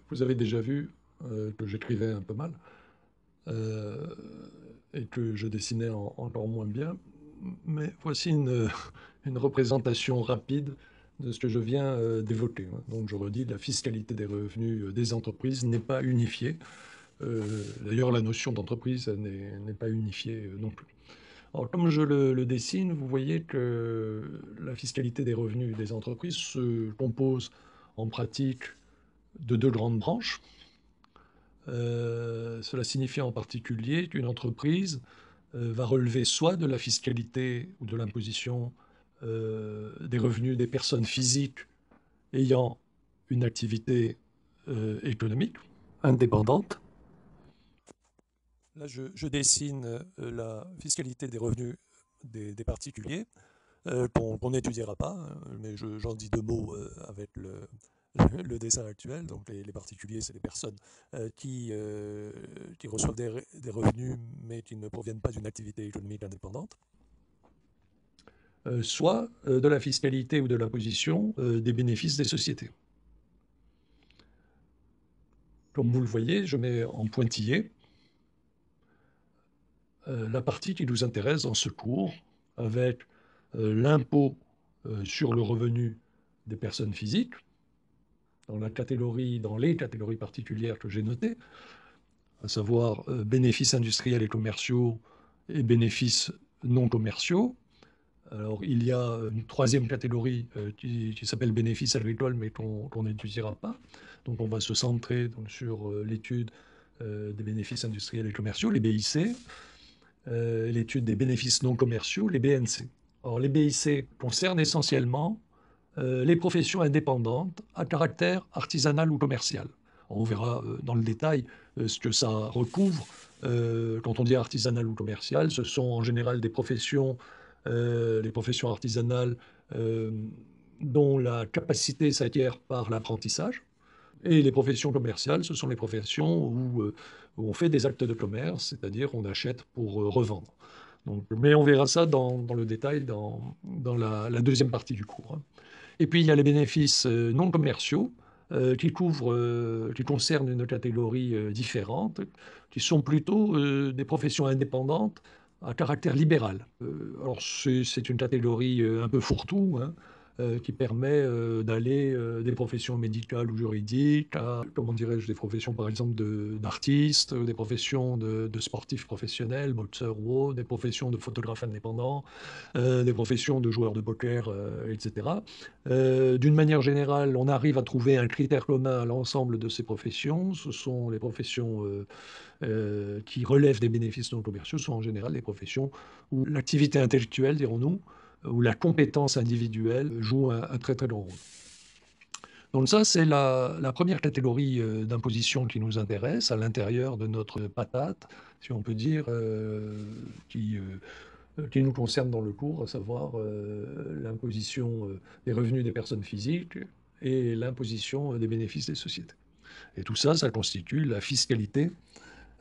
Vous avez déjà vu que j'écrivais un peu mal euh, et que je dessinais encore moins bien, mais voici une représentation rapide de ce que je viens d'évoquer. Donc je redis, la fiscalité des revenus des entreprises n'est pas unifiée. D'ailleurs, la notion d'entreprise n'est pas unifiée non plus. Alors, comme je le dessine, vous voyez que la fiscalité des revenus des entreprises se compose en pratique de deux grandes branches. Cela signifie en particulier qu'une entreprise va relever soit de la fiscalité ou de l'imposition des revenus des personnes physiques ayant une activité économique indépendante. Là, je dessine la fiscalité des revenus des particuliers qu'on n'étudiera pas, hein, mais j'en dis deux mots avec le dessin actuel. Donc les particuliers, c'est les personnes qui reçoivent des revenus mais qui ne proviennent pas d'une activité économique indépendante, soit de la fiscalité ou de l'imposition des bénéfices des sociétés. Comme vous le voyez, je mets en pointillé la partie qui nous intéresse dans ce cours, avec l'impôt sur le revenu des personnes physiques, dans les catégories particulières que j'ai notées, à savoir bénéfices industriels et commerciaux et bénéfices non commerciaux. Alors, il y a une troisième catégorie qui s'appelle bénéfices agricoles, mais qu'on n'étudiera pas. Donc, on va se centrer donc, sur l'étude des bénéfices industriels et commerciaux, les BIC, l'étude des bénéfices non commerciaux, les BNC. Or, les BIC concernent essentiellement les professions indépendantes à caractère artisanal ou commercial. On verra dans le détail ce que ça recouvre. Quand on dit artisanal ou commercial, ce sont en général des professions, les professions artisanales euh, dont la capacité s'acquiert par l'apprentissage. Et les professions commerciales, ce sont les professions où on fait des actes de commerce, c'est-à-dire on achète pour revendre. Donc, mais on verra ça dans le détail dans la deuxième partie du cours. Et puis il y a les bénéfices non commerciaux qui concernent une catégorie différente, qui sont plutôt des professions indépendantes à caractère libéral. Alors c'est une catégorie un peu fourre-tout, hein, qui permet d'aller des professions médicales ou juridiques à, comment dirais-je, des professions par exemple d'artistes, des professions de sportifs professionnels, boxeurs ou autres, des professions de photographes indépendants, des professions de joueurs de poker, etc. D'une manière générale, on arrive à trouver un critère commun à l'ensemble de ces professions. Ce sont les professions qui relèvent des bénéfices non commerciaux, sont en général les professions où l'activité intellectuelle, dirons-nous, où la compétence individuelle joue un très très grand rôle. Donc ça, c'est la première catégorie d'imposition qui nous intéresse à l'intérieur de notre patate, si on peut dire, qui nous concerne dans le cours, à savoir l'imposition des revenus des personnes physiques et l'imposition des bénéfices des sociétés. Et tout ça, ça constitue la fiscalité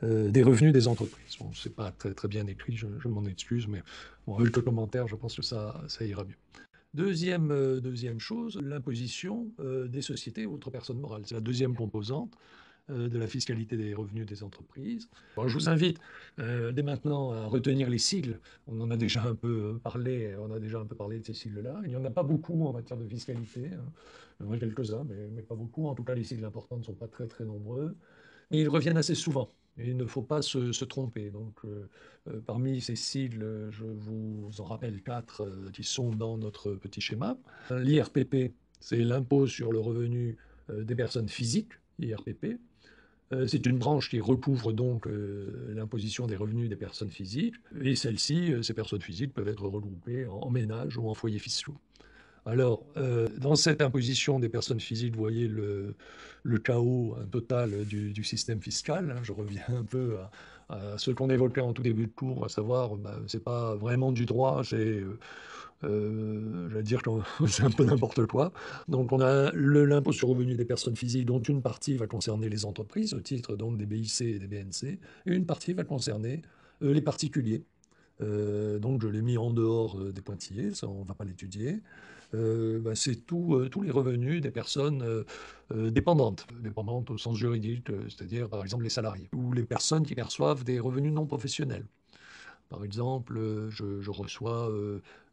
des revenus des entreprises. Bon, c'est pas très, très bien écrit, je m'en excuse, mais bon, avec le commentaire, je pense que ça ira mieux. Deuxième chose, l'imposition des sociétés ou autres personnes morales. C'est la deuxième composante de la fiscalité des revenus des entreprises. Bon, je vous invite dès maintenant à retenir les sigles. On en a déjà un peu parlé, on a déjà un peu parlé de ces sigles-là. Il n'y en a pas beaucoup en matière de fiscalité. Hein. Il y en a quelques-uns, mais pas beaucoup. En tout cas, les sigles importants ne sont pas très très nombreux. Mais ils reviennent assez souvent. Et il ne faut pas se tromper. Donc, parmi ces sigles, je vous en rappelle quatre qui sont dans notre petit schéma. L'IRPP, c'est l'impôt sur le revenu des personnes physiques, IRPP. C'est une branche qui recouvre donc l'imposition des revenus des personnes physiques, et celles-ci, ces personnes physiques, peuvent être regroupées en ménages ou en foyers fiscaux. Alors, dans cette imposition des personnes physiques, vous voyez le chaos total du système fiscal. Hein. Je reviens un peu à ce qu'on évoquait en tout début de cours, à savoir, bah, c'est pas vraiment du droit, je vais dire que c'est un peu n'importe quoi. Donc, on a l'impôt sur le revenu des personnes physiques, dont une partie va concerner les entreprises, au titre donc des BIC et des BNC, et une partie va concerner les particuliers. Donc, je l'ai mis en dehors des pointillés, ça, on ne va pas l'étudier. c'est tous les revenus des personnes dépendantes, dépendantes au sens juridique, c'est-à-dire par exemple les salariés, ou les personnes qui perçoivent des revenus non professionnels. Par exemple, je reçois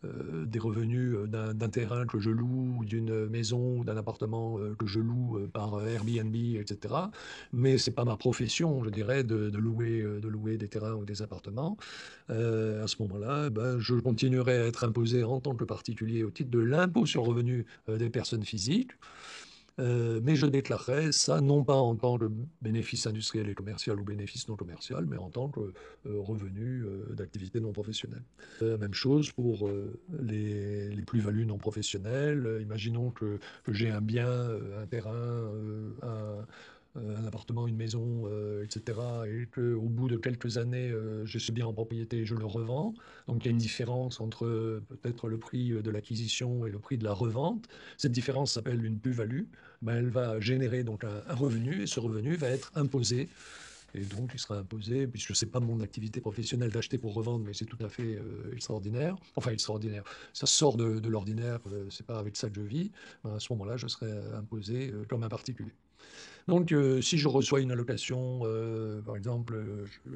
des revenus d'un terrain que je loue, ou d'une maison ou d'un appartement que je loue par Airbnb, etc. Mais ce n'est pas ma profession, je dirais, de louer des terrains ou des appartements. À ce moment-là, ben, je continuerai à être imposé en tant que particulier au titre de l'impôt sur le revenu des personnes physiques. Mais je déclarerai ça non pas en tant que bénéfice industriel et commercial ou bénéfice non commercial, mais en tant que revenu d'activité non professionnelle. Même chose pour les plus-values non professionnelles. Imaginons que j'ai un bien, un terrain, un appartement, une maison, etc. Et qu'au bout de quelques années, j'ai ce bien en propriété et je le revends. Donc il y a une différence entre peut-être le prix de l'acquisition et le prix de la revente. Cette différence s'appelle une plus-value. Ben, elle va générer donc un revenu et ce revenu va être imposé. Et donc, il sera imposé, puisque ce n'est pas mon activité professionnelle d'acheter pour revendre, mais c'est tout à fait extraordinaire. Enfin, extraordinaire. Ça sort de l'ordinaire, c'est pas avec ça que je vis. Ben, à ce moment-là, je serai imposé comme un particulier. Donc, si je reçois une allocation, par exemple,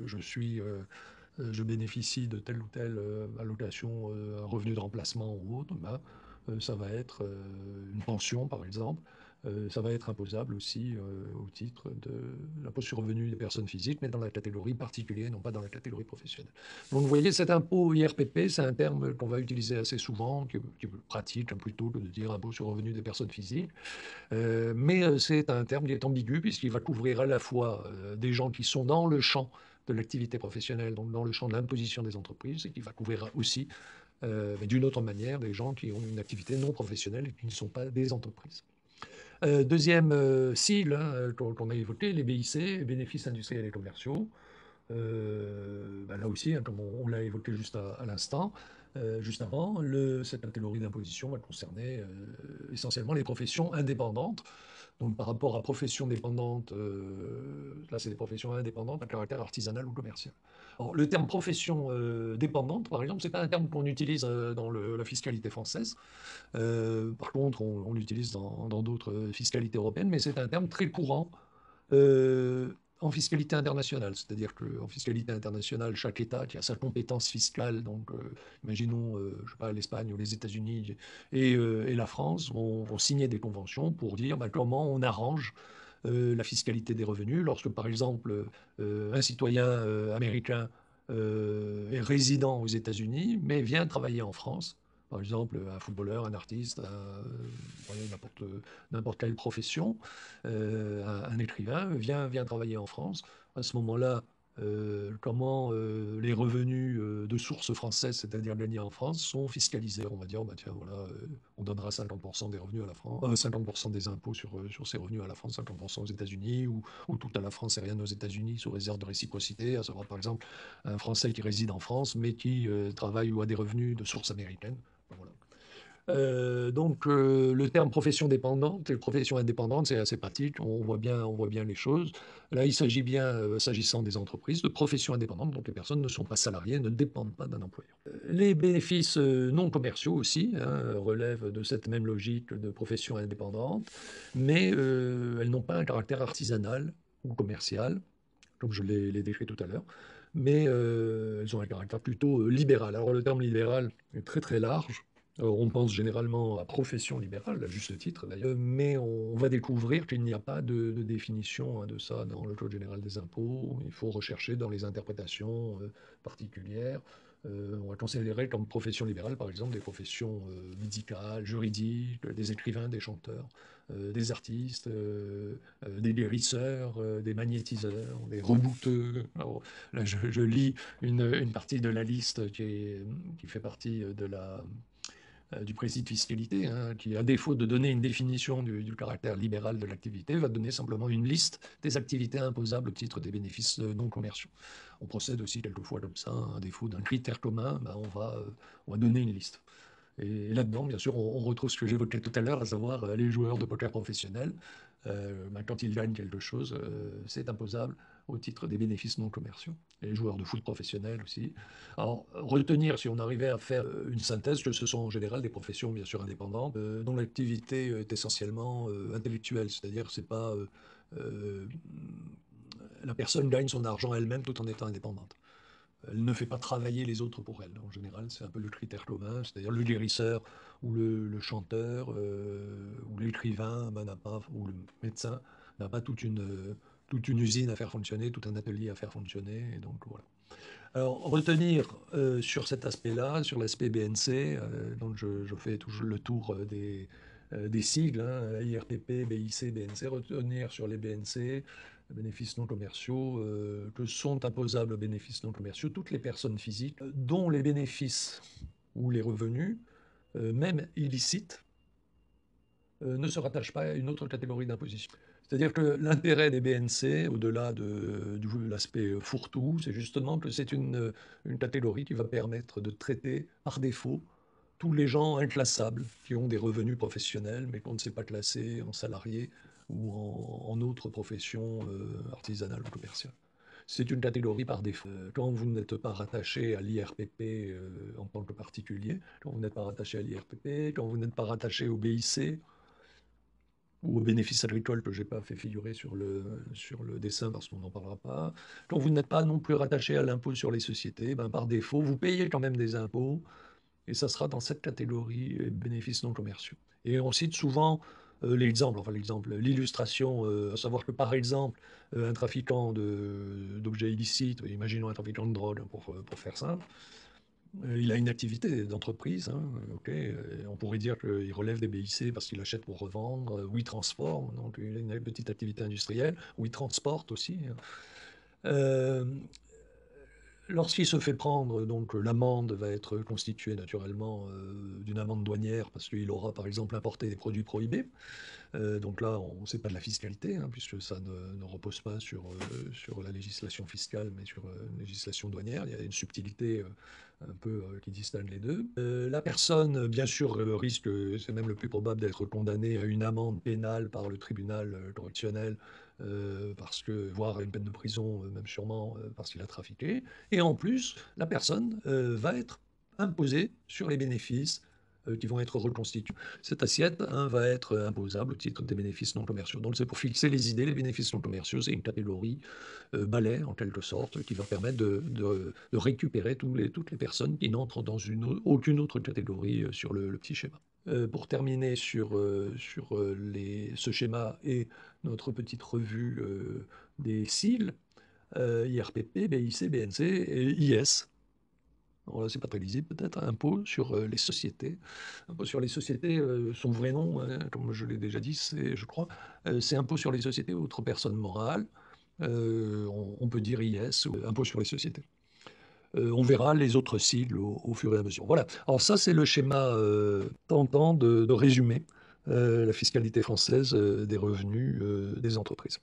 je bénéficie de telle ou telle allocation, un revenu de remplacement ou autre, ben, ça va être une pension, par exemple. Ça va être imposable aussi au titre de l'impôt sur le revenu des personnes physiques, mais dans la catégorie particulière, non pas dans la catégorie professionnelle. Donc, vous voyez, cet impôt IRPP, c'est un terme qu'on va utiliser assez souvent, qui est pratique hein, plutôt que de dire impôt sur le revenu des personnes physiques. Mais c'est un terme qui est ambigu puisqu'il va couvrir à la fois des gens qui sont dans le champ de l'activité professionnelle, donc dans le champ de l'imposition des entreprises, et qui va couvrir aussi, mais d'une autre manière, des gens qui ont une activité non professionnelle et qui ne sont pas des entreprises. Deuxième cible hein, qu'on a évoqué, les BIC, bénéfices industriels et commerciaux. Là aussi, hein, comme on l'a évoqué juste à l'instant, juste avant, cette catégorie d'imposition va concerner essentiellement les professions indépendantes. Donc par rapport à professions dépendantes, là c'est des professions indépendantes à caractère artisanal ou commercial. Alors, le terme profession dépendante, par exemple, c'est pas un terme qu'on utilise dans la fiscalité française. Par contre, on l'utilise dans d'autres fiscalités européennes, mais c'est un terme très courant euh, en fiscalité internationale. C'est-à-dire qu'en fiscalité internationale, chaque État qui a sa compétence fiscale, donc imaginons, je sais pas, l'Espagne ou les États-Unis et la France vont signer des conventions pour dire bah, comment on arrange la fiscalité des revenus lorsque, par exemple, un citoyen américain est résident aux États-Unis, mais vient travailler en France. Par exemple, un footballeur, un artiste, n'importe quelle profession, un écrivain vient travailler en France. À ce moment-là, comment les revenus de source française, c'est-à-dire gagnés en France, sont fiscalisés. On va dire, bah, tiens, voilà, on donnera 50% des revenus à la France, 50% des impôts sur ces revenus à la France, 50% aux États-Unis, ou tout à la France et rien aux États-Unis, sous réserve de réciprocité, à savoir par exemple un Français qui réside en France, mais qui travaille ou a des revenus de source américaine. Voilà. Donc, le terme profession dépendante et profession indépendante, c'est assez pratique, on voit bien les choses. Là, il s'agit bien, s'agissant des entreprises, de professions indépendantes, donc les personnes ne sont pas salariées, ne dépendent pas d'un employeur. Les bénéfices non commerciaux aussi hein, relèvent de cette même logique de profession indépendante, mais elles n'ont pas un caractère artisanal ou commercial, comme je l'ai décrit tout à l'heure, mais elles ont un caractère plutôt libéral. Alors le terme libéral est très très large. On pense généralement à profession libérale, à juste titre d'ailleurs, mais on va découvrir qu'il n'y a pas de définition hein, de ça dans le Code général des impôts. Il faut rechercher dans les interprétations particulières. On va considérer comme profession libérale, par exemple, des professions médicales, juridiques, des écrivains, des chanteurs, des artistes, des guérisseurs, des magnétiseurs, des rebouteux. Alors, là, je lis une partie de la liste qui fait partie du précis de fiscalité, hein, qui, à défaut de donner une définition du caractère libéral de l'activité, va donner simplement une liste des activités imposables au titre des bénéfices non commerciaux. On procède aussi quelquefois comme ça, à défaut d'un critère commun, ben, on va donner une liste. Et là-dedans, bien sûr, on retrouve ce que j'évoquais tout à l'heure, à savoir les joueurs de poker professionnels. Ben, quand ils gagnent quelque chose, c'est imposable au titre des bénéfices non commerciaux, et les joueurs de foot professionnels aussi. Alors, retenir, si on arrivait à faire une synthèse, que ce sont en général des professions bien sûr indépendantes, dont l'activité est essentiellement intellectuelle, c'est-à-dire c'est pas euh, la personne gagne son argent elle-même tout en étant indépendante. Elle ne fait pas travailler les autres pour elle. En général, c'est un peu le critère commun, c'est-à-dire le guérisseur ou le chanteur ou l'écrivain n'a pas, ou le médecin n'a pas toute une usine à faire fonctionner, tout un atelier à faire fonctionner. Et donc voilà. Alors, retenir sur cet aspect-là, sur l'aspect BNC, donc je fais toujours le tour des sigles, hein, IRPP, BIC, BNC, retenir sur les BNC, bénéfices non commerciaux, que sont imposables aux bénéfices non commerciaux toutes les personnes physiques dont les bénéfices ou les revenus, même illicites, ne se rattachent pas à une autre catégorie d'imposition. C'est-à-dire que l'intérêt des BNC, au-delà de l'aspect fourre-tout, c'est justement que c'est une catégorie qui va permettre de traiter par défaut tous les gens inclassables qui ont des revenus professionnels mais qu'on ne sait pas classer en salariés ou en autres professions artisanales ou commerciales. C'est une catégorie par défaut. Quand vous n'êtes pas rattaché à l'IRPP en tant que particulier, quand vous n'êtes pas rattaché à l'IRPP, quand vous n'êtes pas rattaché au BIC, ou aux bénéfices agricoles que je n'ai pas fait figurer sur le dessin parce qu'on n'en parlera pas. Quand vous n'êtes pas non plus rattaché à l'impôt sur les sociétés, ben par défaut, vous payez quand même des impôts et ça sera dans cette catégorie bénéfices non commerciaux. Et on cite souvent l'illustration, à savoir que par exemple, un trafiquant d'objets illicites, imaginons un trafiquant de drogue pour faire simple, il a une activité d'entreprise, hein, ok, on pourrait dire qu'il relève des BIC parce qu'il achète pour revendre, ou il transforme, donc il a une petite activité industrielle, ou il transporte aussi. Euh, Lorsqu'il se fait prendre, donc l'amende va être constituée naturellement d'une amende douanière parce qu'il aura par exemple importé des produits prohibés. Donc là, on ne sait pas de la fiscalité, hein, puisque ça ne repose pas sur la législation fiscale, mais sur une législation douanière. Il y a une subtilité un peu qui distingue les deux. La personne, bien sûr, risque, c'est même le plus probable, d'être condamnée à une amende pénale par le tribunal correctionnel, parce que, voire à une peine de prison, même sûrement, parce qu'il a trafiqué. Et en plus, la personne va être imposée sur les bénéfices qui vont être reconstitués. Cette assiette va être imposable au titre des bénéfices non commerciaux. Donc c'est pour fixer les idées, les bénéfices non commerciaux, c'est une catégorie balai en quelque sorte, qui va permettre de récupérer toutes les personnes qui n'entrent dans aucune autre catégorie sur le petit schéma. Pour terminer ce schéma et notre petite revue des sigles, IRPP, BIC, BNC et IS. Alors là, c'est pas très lisible peut-être, impôt sur les sociétés. Impôt sur les sociétés, son vrai nom, hein, comme je l'ai déjà dit, c'est, je crois, c'est impôt sur les sociétés ou autres personnes morales. On peut dire IS, ou impôt sur les sociétés. On verra les autres sigles au fur et à mesure. Voilà. Alors ça, c'est le schéma tentant de résumer la fiscalité française des revenus des entreprises.